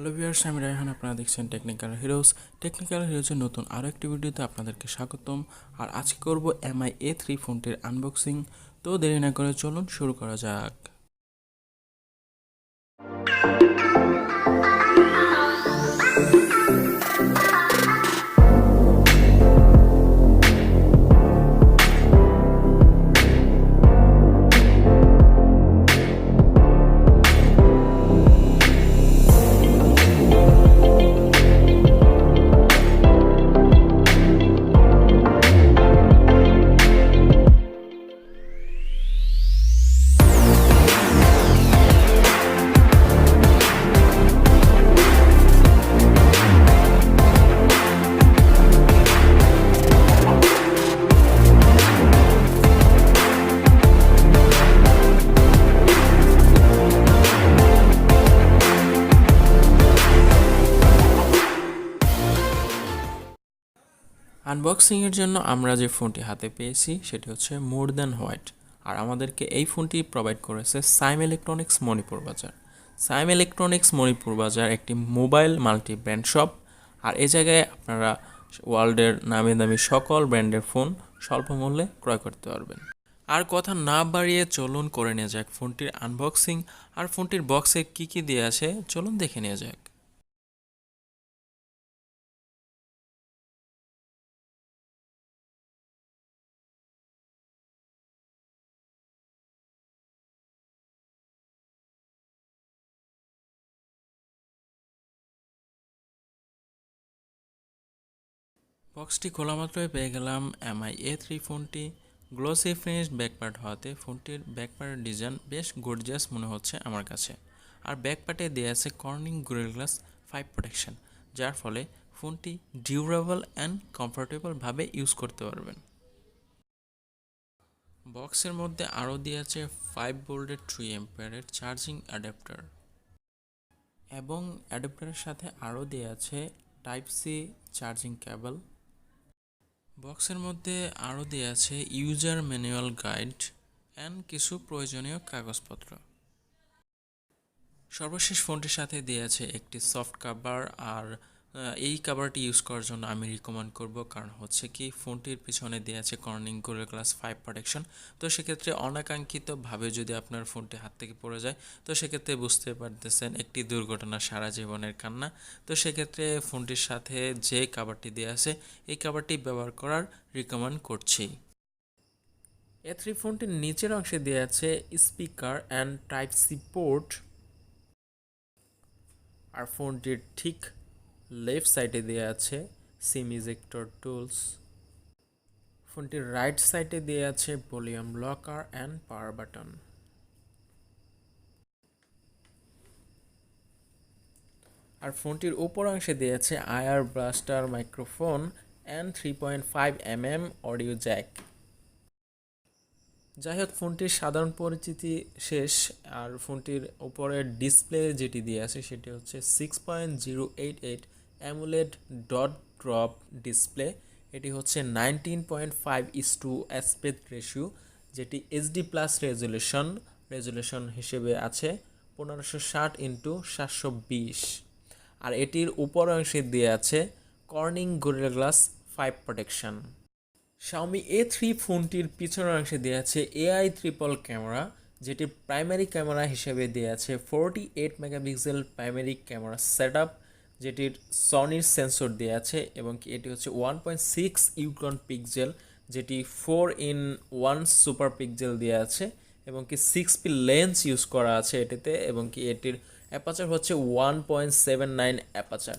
Hello viewers, আমি রায়হান। আপনারা দেখছেন টেকনিক্যাল হিরোজ। টেকনিক্যাল হিরোজের নতুন আরও একটি ভিডিওতে আপনাদেরকে স্বাগতম। আর আজকে করব MI A3 ফোনটির আনবক্সিং। তো দেরি না করে চলুন শুরু করা যাক। আনবক্সিংয়ের জন্য আমরা যে ফোনটি হাতে পেয়েছি সেটি হচ্ছে মোর দ্যান হোয়াইট। আর আমাদেরকে এই ফোনটি প্রোভাইড করেছে সাইম ইলেকট্রনিক্স মণিপুর বাজার। সাইম ইলেকট্রনিক্স মণিপুর বাজার একটি মোবাইল মাল্টি ব্র্যান্ড শপ। আর এই জায়গায় আপনারা ওয়ার্ল্ডের নামি দামি সকল ব্র্যান্ডের ফোন স্বল্প মূল্যে ক্রয় করতে পারবেন। আর কথা না বাড়িয়ে চলুন করে নেওয়া যাক ফোনটির আনবক্সিং। আর ফোনটির বক্সে কী কী দিয়ে আছে চলুন দেখে নেওয়া যাক। বক্সটি খোলা মাত্রই পেয়ে গেলাম MI A3 ফোনটি। গ্লোসি ফিনিশ ব্যাকপার্ট হওয়াতে ফোনটির ব্যাকপার্টের ডিজাইন বেশ গর্জিয়াস মনে হচ্ছে আমার কাছে। আর ব্যাকপার্টে দেওয়া আছে কর্নিং গোরিলা গ্লাস 5 প্রোটেকশন, যার ফলে ফোনটি ডিউরেবল অ্যান্ড কমফোর্টেবলভাবে ইউজ করতে পারবেন। বক্সের মধ্যে আরও দেওয়া আছে 5 ভোল্টের 3 অ্যাম্পিয়ারের চার্জিং অ্যাডাপ্টার, এবং অ্যাডাপ্টারের সাথে আরও দেওয়া আছে টাইপ সি চার্জিং কেবল। বক্সের মধ্যে আরও দেওয়া আছে ইউজার ম্যানুয়াল গাইড অ্যান্ড কিছু প্রয়োজনীয় কাগজপত্র। সর্বশেষ ফোনটির সাথে দেওয়া আছে একটি সফট কাভার। আর এই কাভারটি ইউজ করার জন্য আমি রিকমেন্ড করব, কারণ হচ্ছে কি ফোনটির পিছনে দেওয়া আছে কর্নিং গোরিলা গ্লাস 5 প্রোটেকশন। তো সেক্ষেত্রে অনাকাঙ্ক্ষিতভাবে যদি আপনার ফোনটি হাত থেকে পড়ে যায়, তো সেক্ষেত্রে বুঝতে পারতেছেন একটি দুর্ঘটনা সারা জীবনের কান্না। তো সেক্ষেত্রে ফোনটির সাথে যে কাভারটি দেওয়া আছে এই কাভারটি ব্যবহার করার রিকমেন্ড করছি। A3 ফোনটির নিচের অংশে দেওয়া আছে speaker and type C port. আর ফোনটির ঠিক লেফট সাইডে দেওয়া আছে সিম ইজেক্টর টুলস। ফোনটির রাইট সাইডে দেওয়া আছে volume rocker and power button. আর ফোনটির উপর অংশে দেওয়া আছে IR blaster microphone and 3.5mm audio jack. যাই হোক, ফোনটির সাধারণ পরিচিতি শেষ। আর ফোনটির উপরের ডিসপ্লে যেটি দিয়ে আছে সেটি হচ্ছে 6.088 অ্যামোলেড ডট ড্রপ ডিসপ্লে। এটি হচ্ছে 19.5:2 অ্যাসপেক্ট রেশিও, যেটি এইচডি প্লাস রেজুলেশন হিসেবে আছে 1560x720। আর এটির উপর অংশে দিয়ে আছে Corning gorilla glass 5 protection. Xiaomi A3 ফোনটির পিছনের অংশে দেওয়া আছে AI ট্রিপল ক্যামেরা, যেটির প্রাইমারি ক্যামেরা হিসেবে দেওয়া আছে 48 মেগাপিক্সেল প্রাইমারি ক্যামেরা সেটআপ, যেটির সনির সেন্সর দেওয়া আছে, এবং কি এটি হচ্ছে 1.6 ইউকন পিক্সেল, যেটি 4-in-1 সুপার পিক্সেল দেওয়া আছে, এবং কি 6p লেন্স ইউজ করা আছে এটিতে, এবং কি এটির অ্যাপাচার হচ্ছে 1.79 অ্যাপাচার।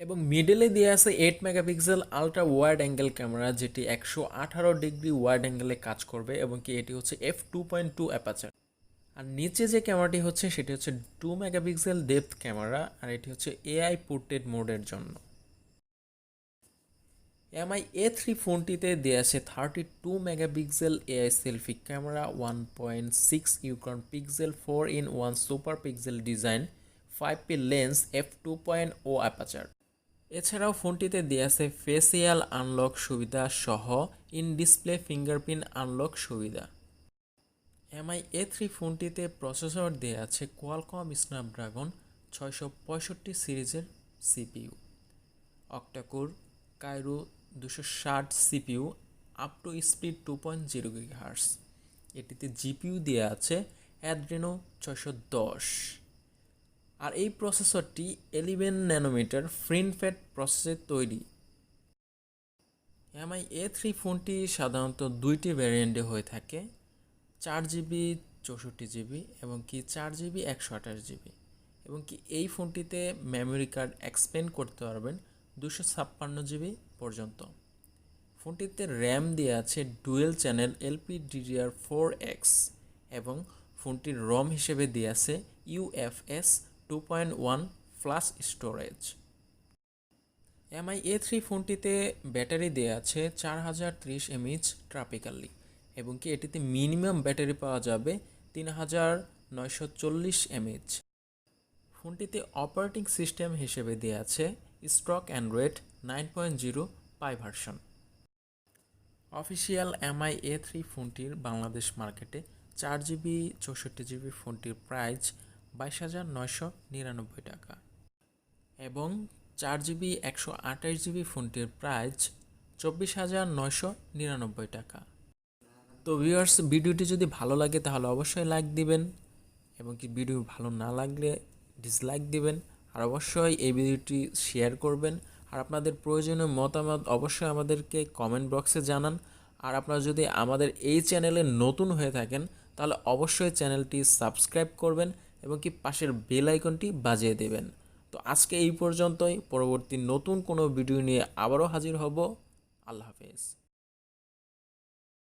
এবং মিডলে দেওয়া আছে 8 megapixel ultra wide angle camera, যেটি 118 ডিগ্রি ওয়াইড অ্যাঙ্গেলে কাজ করবে, এবং কি এটি হচ্ছে f2.2 অ্যাপাচার। আর নিচে যে ক্যামেরাটি হচ্ছে সেটি হচ্ছে 2 মেগাপিক্সেল ডেপথ ক্যামেরা, আর এটি হচ্ছে AI পোর্ট্রেট মোডের জন্য। MI A3 ফোনটিতে দেওয়া আছে 32 megapixel AI selfie camera, 1.6 Yukon pixel 4-in-1 super pixel design, 5p lens, f2.0 aperture. এছাড়াও ফোনটিতে দেওয়া আছে ফেসিয়াল আনলক সুবিধা সহ ইন ডিসপ্লে ফিঙ্গারপ্রিন্ট আনলক সুবিধা। MI A3 ফোনটিতে প্রসেসর দেওয়া আছে কোয়ালকম স্ন্যাপড্রাগন 665 সিরিজের CPU, octa-core Cairo 260 CPU up to speed 2.0 GHz। এটিতে জিপিইউ দেওয়া আছে অ্যাড্রেনো 610। আর এই প্রসেসরটি 11 ন্যানোমিটার ফিনফেট প্রসেসে তৈরি। MI A3 ফোনটি সাধারণত দুইটি ভ্যারিয়েন্টে হয়ে থাকে, 4GB 64GB এবং কি 4GB 128GB, এবং কি এই ফোনটিতে মেমোরি কার্ড এক্সপেন্ড করতে পারবেন 256GB পর্যন্ত। ফোনটিতে র্যাম দেওয়া আছে ডুয়েল চ্যানেল LPDDR4X এবং ফোনটির রম হিসেবে দেওয়া আছে UFS 2.1 flash storage. MI A3 ফোনটিতে ব্যাটারি দেওয়া আছে 4030 mAh ট্রপিক্যালি, এবং কি এটিতে মিনিমাম ব্যাটারি পাওয়া যাবে 3940 mAh। ফোনটিতে অপারেটিং সিস্টেম হিসেবে দেওয়া আছে স্টক অ্যান্ড্রয়েড 9.0 পাই ভার্সন। অফিসিয়াল MI A3 ফোনটির বাংলাদেশ মার্কেটে 4GB 64GB ফোনটির প্রাইস 22,999 টাকা এবং 4GB 128GB ফোনটির প্রাইস 24,999 টাকা। তো ভিউয়ার্স, ভিডিওটি যদি ভালো লাগে তাহলে অবশ্যই লাইক দিবেন, এবং কি ভিডিও ভালো না লাগলে ডিসলাইক দিবেন, আর অবশ্যই এই ভিডিওটি শেয়ার করবেন। আর আপনাদের প্রয়োজনীয় মতামত অবশ্যই আমাদেরকে কমেন্ট বক্সে জানান। আর আপনারা যদি আমাদের এই চ্যানেলে নতুন হয়ে থাকেন তাহলে অবশ্যই চ্যানেলটি সাবস্ক্রাইব করবেন এবং কি পাশের বেল আইকনটি বাজিয়ে দেবেন। তো আজকে এই পর্যন্তই, পরবর্তী নতুন কোনো ভিডিও নিয়ে আবারও হাজির হব। আল্লাহ হাফেজ।